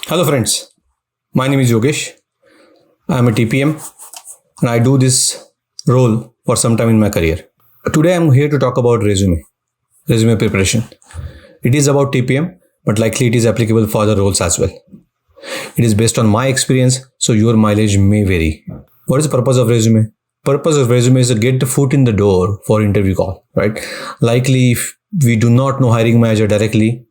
Hello friends, my name is Yogesh. I am a TPM and I do this role for some time in my career. Today I am here to talk about resume preparation. It is about TPM, but likely it is applicable for other roles as well. It is based on my experience, so your mileage may vary. What is the purpose of resume? Purpose of resume is to get the foot in the door for interview call, right? Likely if we do not know hiring manager directly,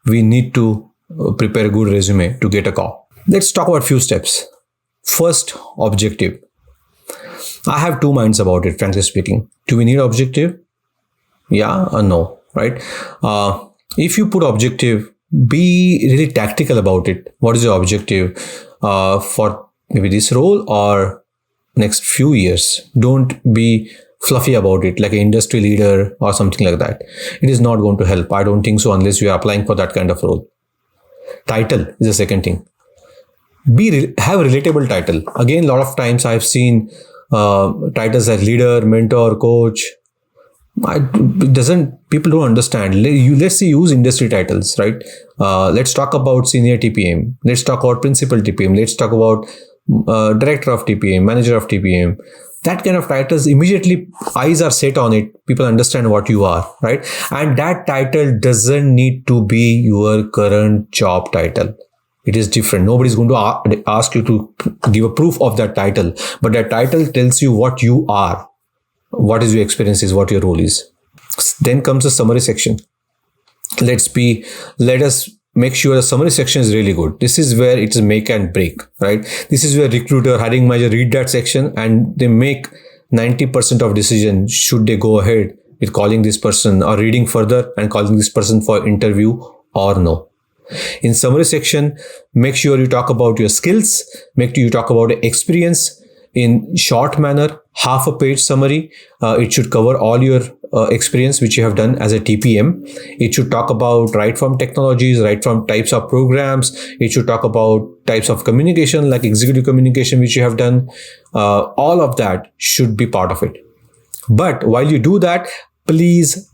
we need to prepare a good resume to get a call. Let's talk about few steps. First, objective. I have two minds about it, frankly speaking. Do we need objective? Yeah or no, right? If you put objective, be really tactical about it. What is your objective for maybe this role or next few years? Don't be fluffy about it like an industry leader or something like that. It is not going to help. I don't think so unless you are applying for that kind of role. Title is the second thing. Have a relatable title. Again, a lot of times I've seen titles like leader, mentor, coach. People don't understand. Let's see, use industry titles, right? Let's talk about senior TPM. Let's talk about principal TPM. Let's talk about director of TPM, manager of TPM. That kind of titles, immediately eyes are set on it. People understand what you are, right? And that title doesn't need to be your current job title. It is different. Nobody's going to ask you to give a proof of that title, but that title tells you what you are, what is your experience is, what your role is. Then comes the summary section. Let us make sure the summary section is really good. This is where it is make and break, right? This is where recruiter, hiring manager read that section and they make 90% of decision. Should they go ahead with calling this person or reading further and calling this person for interview or no? In summary section, make sure you talk about your skills, make sure you talk about experience in short manner, half a page summary. It should cover all your experience which you have done as a TPM. It should talk about right from technologies, right from types of programs. It should talk about types of communication like executive communication which you have done. All of that should be part of it. But while you do that, please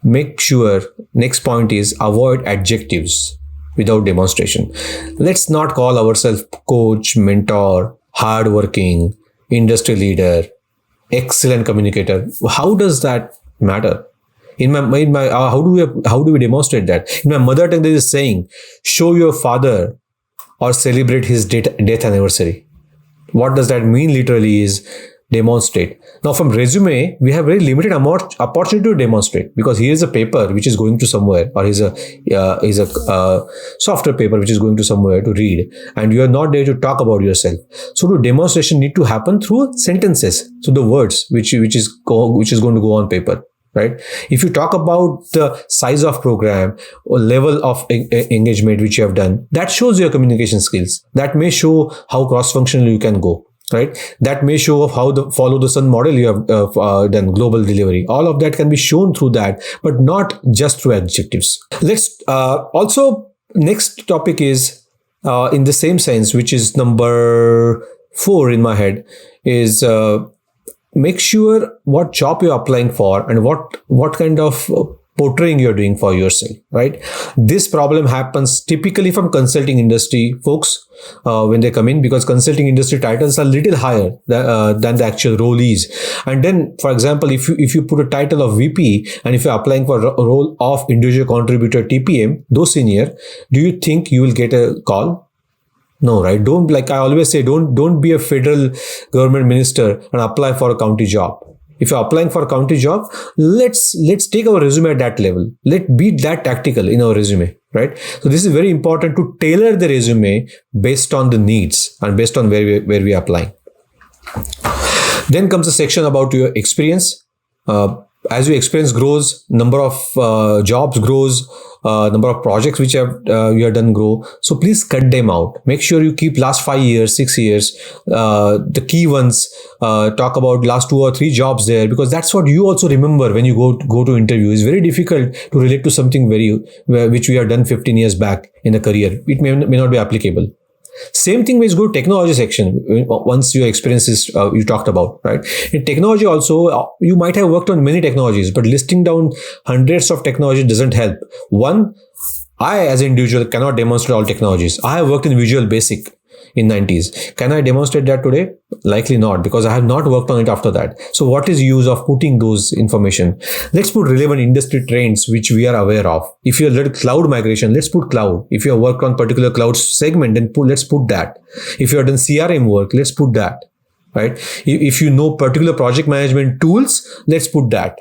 make sure, next point is avoid adjectives without demonstration. Let's not call ourselves coach, mentor, hardworking, industry leader, excellent communicator. How does that matter? How do we demonstrate that? In my mother tongue, there is a saying: "Show your father or celebrate his death anniversary." What does that mean? Literally is demonstrate. Now from resume, we have very limited opportunity to demonstrate because here is a paper which is going to somewhere, or is a software paper which is going to somewhere to read, and you are not there to talk about yourself. So the demonstration need to happen through sentences, through the words which is going to go on paper. Right? If you talk about the size of program or level of engagement which you have done, that shows your communication skills. That may show how cross-functional you can go. Right? That may show how the follow the sun model you have done, global delivery. All of that can be shown through that, but not just through adjectives. Let's also, next topic is in the same sense, which is number 4 in my head, is make sure what job you're applying for and what kind of portraying you're doing for yourself, right? This problem happens typically from consulting industry folks when they come in, because consulting industry titles are little higher than the actual role is. And then, for example, if you put a title of VP and if you're applying for a role of individual contributor TPM, though senior, do you think you will get a call? No, right? Don't, like I always say, don't be a federal government minister and apply for a county job. If you're applying for a county job, let's take our resume at that level. Let's be that tactical in our resume, right? So this is very important to tailor the resume based on the needs and based on where we are applying. Then comes the section about your experience. As your experience grows, number of jobs grows, number of projects which you have done grow. So please cut them out. Make sure you keep last 5 years, 6 years, the key ones. Talk about last 2 or 3 jobs there, because that's what you also remember when you go to interview. It's very difficult to relate to something which we have done 15 years back in a career. It may not be applicable. Same thing when you go to technology section, once your experiences you talked about, right? In technology also, you might have worked on many technologies, but listing down hundreds of technologies doesn't help. One, I, as an individual, cannot demonstrate all technologies. I have worked in Visual Basic in 90s. Can I demonstrate that today? Likely not, because I have not worked on it after that. So what is use of putting those information? Let's put relevant industry trends which we are aware of. If you are cloud migration, let's put cloud. If you have worked on particular cloud segment, then let's put that. If you have done CRM work, let's put that. Right? If you know particular project management tools, let's put that.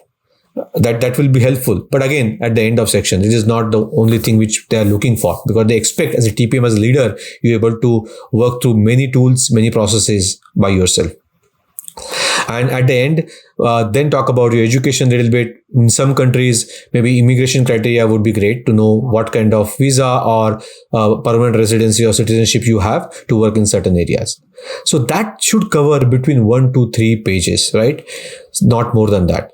That will be helpful. But again, at the end of section, this is not the only thing which they are looking for, because they expect as a TPM, as a leader, you're able to work through many tools, many processes by yourself. And at the end, then talk about your education a little bit. In some countries, maybe immigration criteria would be great to know what kind of visa or permanent residency or citizenship you have to work in certain areas. So that should cover between 1 to 3 pages, right? Not more than that.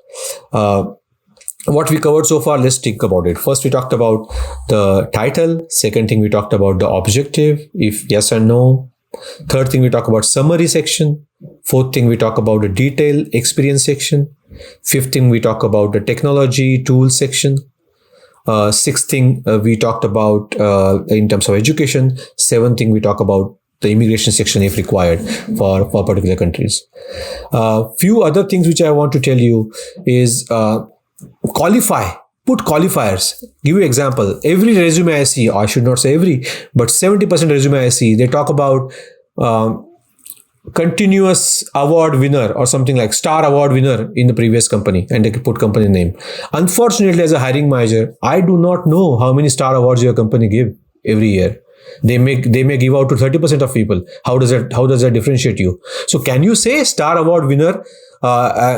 What we covered so far, let's think about it. First, we talked about the title. Second thing, we talked about the objective, if yes or no. Third thing, we talk about summary section. Fourth thing, we talk about the detail experience section. Fifth thing, we talk about the technology tool section. Sixth thing, we talked about in terms of education. Seventh thing, we talk about the immigration section if required for particular countries. Few other things which I want to tell you is qualify. Put qualifiers. Give you example. Every resume I see, I should not say every, but 70% resume I see, they talk about continuous award winner or something like star award winner in the previous company, and they put company name. Unfortunately, as a hiring manager, I do not know how many star awards your company give every year. They may give out to 30% of people. How does that differentiate you? So can you say star award winner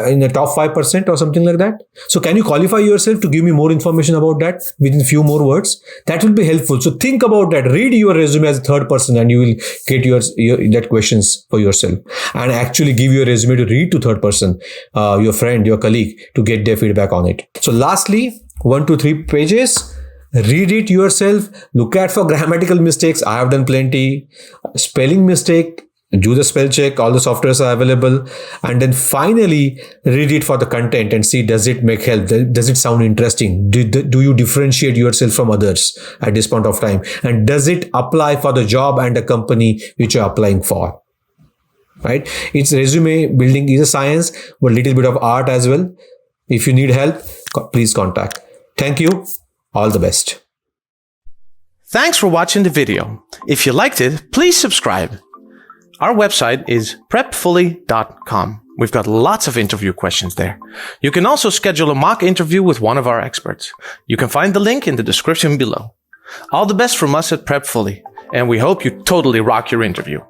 in the top 5% or something like that? So can you qualify yourself to give me more information about that within few more words? That will be helpful. So think about that. Read your resume as a third person, and you will get your that questions for yourself, and actually give your resume to read to third person, your friend, your colleague, to get their feedback on it. So lastly, 1 to 3 pages. Read it yourself. Look at for grammatical mistakes. I have done plenty. Spelling mistake. Do the spell check. All the softwares are available. And then finally, read it for the content and see, does it make help? Does it sound interesting? Do you differentiate yourself from others at this point of time? And does it apply for the job and the company which you're applying for? Right? It's resume building is a science, but a little bit of art as well. If you need help, please contact. Thank you. All the best. Thanks for watching the video. If you liked it, please subscribe. Our website is prepfully.com. We've got lots of interview questions there. You can also schedule a mock interview with one of our experts. You can find the link in the description below. All the best from us at Prepfully, and we hope you totally rock your interview.